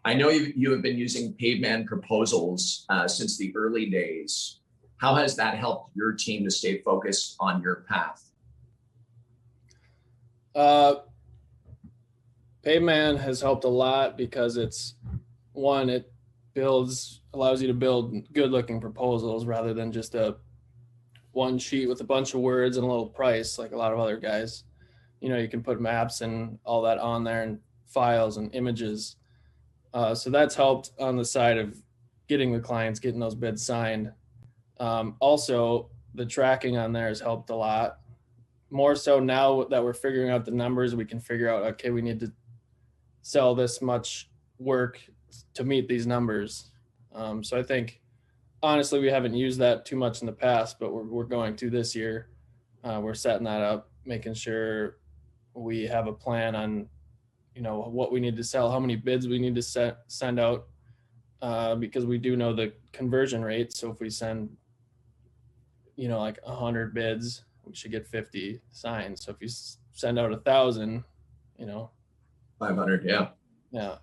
I know you have been using Paveman proposals since the early days. How has that helped your team to stay focused on your path? Paveman has helped a lot because it allows you to build good looking proposals rather than just one sheet with a bunch of words and a little price like a lot of other guys. You can put maps and all that on there and files and images. So that's helped on the side of getting the clients, getting those bids signed. Also, the tracking on there has helped a lot. More so now that we're figuring out the numbers, we can figure out, okay, we need to sell this much work to meet these numbers. So I think, honestly, we haven't used that too much in the past, but we're going to this year. We're setting that up, making sure we have a plan on, what we need to sell, how many bids we need to send out, because we do know the conversion rate. So if we send, like 100 bids, we should get 50 signed. So if you send out 1,000, 500, yeah. Yeah.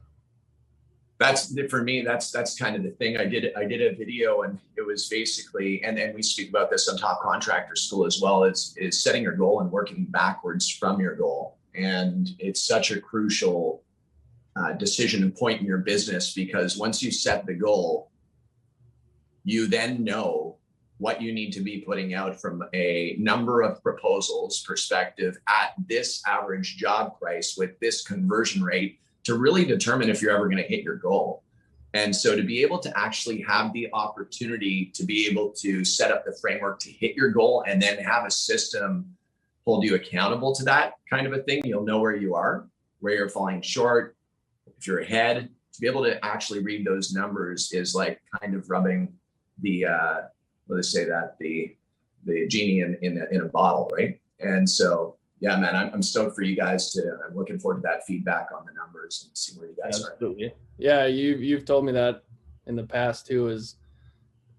That's for me. That's kind of the thing. I did a video, and it was basically, and we speak about this on Top Contractor School as well. Is setting your goal and working backwards from your goal, and it's such a crucial decision and point in your business, because once you set the goal, you then know what you need to be putting out from a number of proposals perspective at this average job price with this conversion rate to really determine if you're ever going to hit your goal. And so to be able to actually have the opportunity to be able to set up the framework to hit your goal and then have a system hold you accountable to that kind of a thing, you'll know where you are, where you're falling short, if you're ahead. To be able to actually read those numbers is like kind of rubbing the let's say that the genie in a bottle, right? And so, yeah, man, I'm stoked for you guys I'm looking forward to that feedback on the numbers and see where you guys Absolutely. are. Yeah, you've told me that in the past too. Is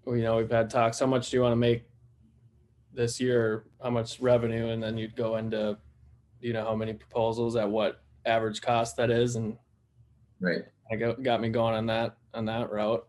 we've had talks. How much do you want to make this year? How much revenue? And then you'd go into, how many proposals at what average cost that is, and right. I got me going on that route.